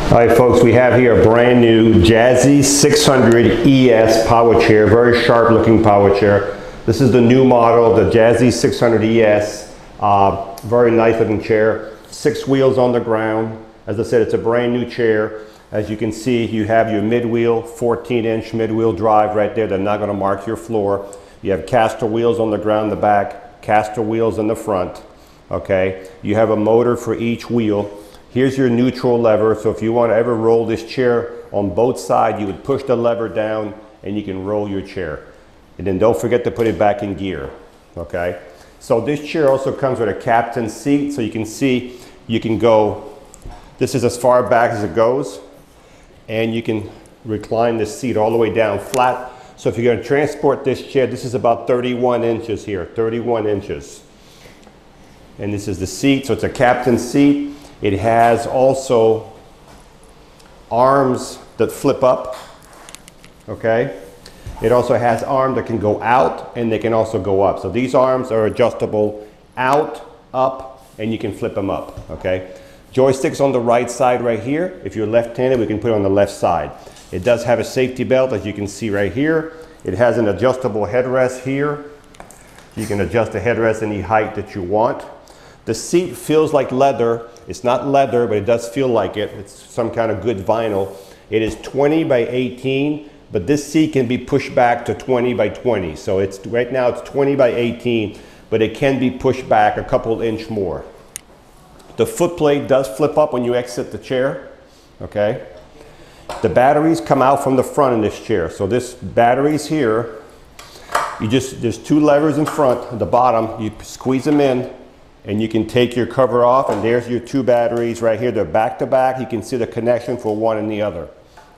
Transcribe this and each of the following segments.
All right, folks, we have here a brand new Jazzy 600 ES power chair, very sharp looking power chair. This is the new model, the Jazzy 600 ES, very nice looking chair. 6 wheels on the ground. As I said, it's a brand new chair. As you can see, you have your mid-wheel, 14-inch mid-wheel drive right there. They're not going to mark your floor. You have caster wheels on the ground in the back, caster wheels in the front. Okay, you have a motor for each wheel. Here's your neutral lever, so if you want to ever roll this chair on both sides, you would push the lever down and you can roll your chair. And then don't forget to put it back in gear, okay? So this chair also comes with a captain's seat, so you can see you can go, this is as far back as it goes, and you can recline this seat all the way down flat. So if you're going to transport this chair, this is about 31 inches here, 31 inches. And this is the seat, so it's a captain's seat. It has also arms that flip up, okay? It also has arms that can go out and they can also go up. So these arms are adjustable out, up, and you can flip them up, okay? Joystick's on the right side right here. If you're left-handed, we can put it on the left side. It does have a safety belt, as you can see right here. It has an adjustable headrest here. You can adjust the headrest any height that you want. The seat feels like leather. It's not leather, but it does feel like it. It's some kind of good vinyl. It is 20 by 18, but this seat can be pushed back to 20 by 20. So it's right now it's 20 by 18, but it can be pushed back a couple inch more. The footplate does flip up when you exit the chair, okay? The batteries come out from the front in this chair. So this batteries here, there's 2 levers in front, at the bottom, you squeeze them in, and you can take your cover off, and there's your 2 batteries right here. They're back to back. You can see the connection for one and the other,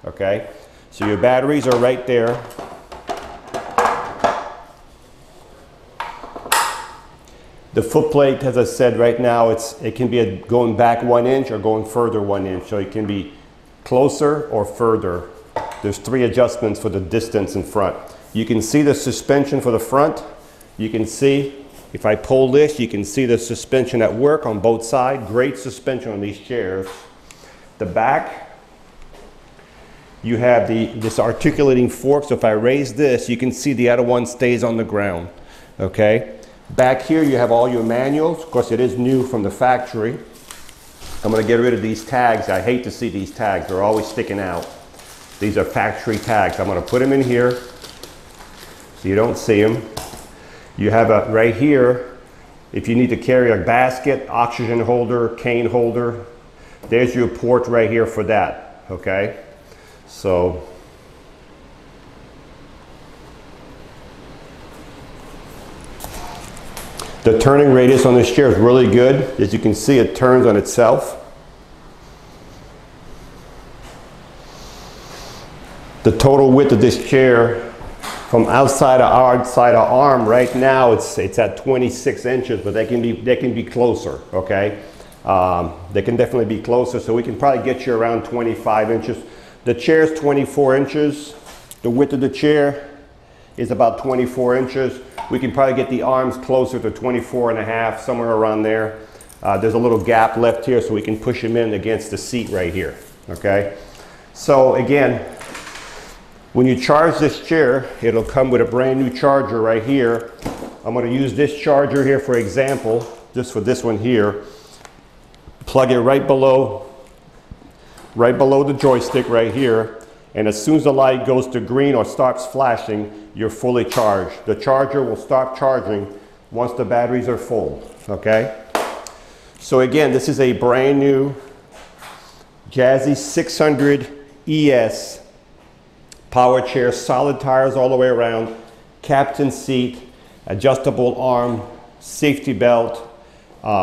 okay? So your batteries are right there. The footplate, as I said, right now, it can be going back 1 inch or going further 1 inch. So it can be closer or further. There's 3 adjustments for the distance in front. You can see the suspension for the front. You can see, if I pull this, you can see the suspension at work on both sides. Great suspension on these chairs. The back, you have this articulating fork. So if I raise this, you can see the other one stays on the ground, okay? Back here, you have all your manuals. Of course, it is new from the factory. I'm going to get rid of these tags. I hate to see these tags. They're always sticking out. These are factory tags. I'm going to put them in here so you don't see them. You have a, right here, if you need to carry a basket, oxygen holder, cane holder, there's your port right here for that, okay? So, the turning radius on this chair is really good. As you can see, it turns on itself. The total width of this chair from outside of arm right now, it's at 26 inches, but they can be closer, okay? They can definitely be closer, so we can probably get you around 25 inches. The chair is 24 inches. The width of the chair is about 24 inches. We can probably get the arms closer to 24 and a half, somewhere around there. There's a little gap left here, so we can push them in against the seat right here, okay? So again, when you charge this chair, it'll come with a brand new charger right here. I'm going to use this charger here for example, just for this one here. Plug it right below the joystick right here. And as soon as the light goes to green or starts flashing, you're fully charged. The charger will stop charging once the batteries are full, okay? So again, this is a brand new Jazzy 600 ES power chair, solid tires all the way around, captain seat, adjustable arm, safety belt,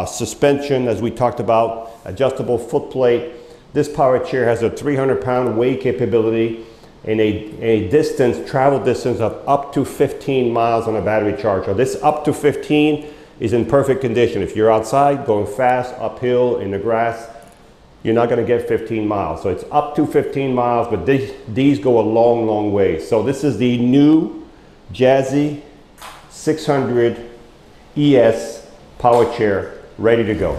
suspension, as we talked about, adjustable foot plate. This power chair has a 300-pound weight capability and a travel distance of up to 15 miles on a battery charger. This up to 15 is in perfect condition. If you're outside, going fast, uphill, in the grass, you're not going to get 15 miles. So it's up to 15 miles, but these go a long, long way. So this is the new Jazzy 600 ES power chair, ready to go.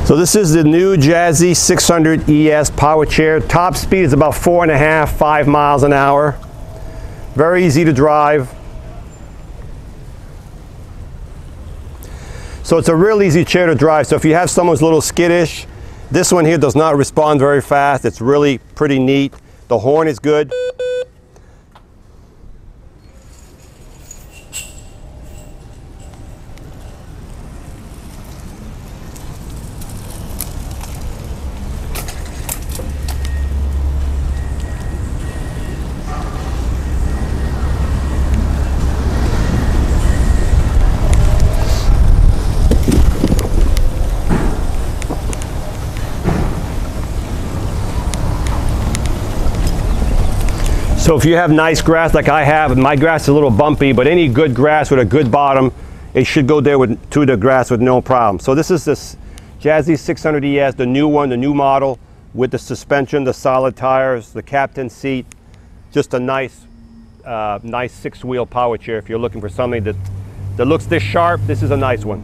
So this is the new Jazzy 600 ES power chair. Top speed is about 4.5, 5 miles an hour. Very easy to drive. So it's a real easy chair to drive. So if you have someone who's a little skittish, this one here does not respond very fast. It's really pretty neat. The horn is good. So if you have nice grass like I have, my grass is a little bumpy, but any good grass with a good bottom, it should go there to the grass with no problem. So this is this Jazzy 600 ES, the new one, the new model, with the suspension, the solid tires, the captain seat. Just a nice 6-wheel power chair. If you're looking for something that looks this sharp, this is a nice one.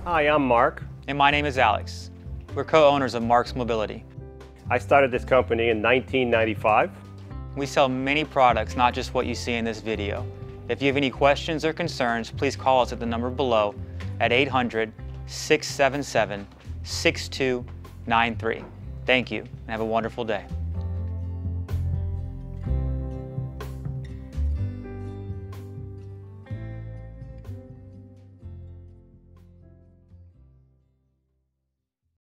Hi, I'm Mark. And my name is Alex. We're co-owners of Marc's Mobility. I started this company in 1995. We sell many products, not just what you see in this video. If you have any questions or concerns, please call us at the number below at 800-677-6293. Thank you, and have a wonderful day.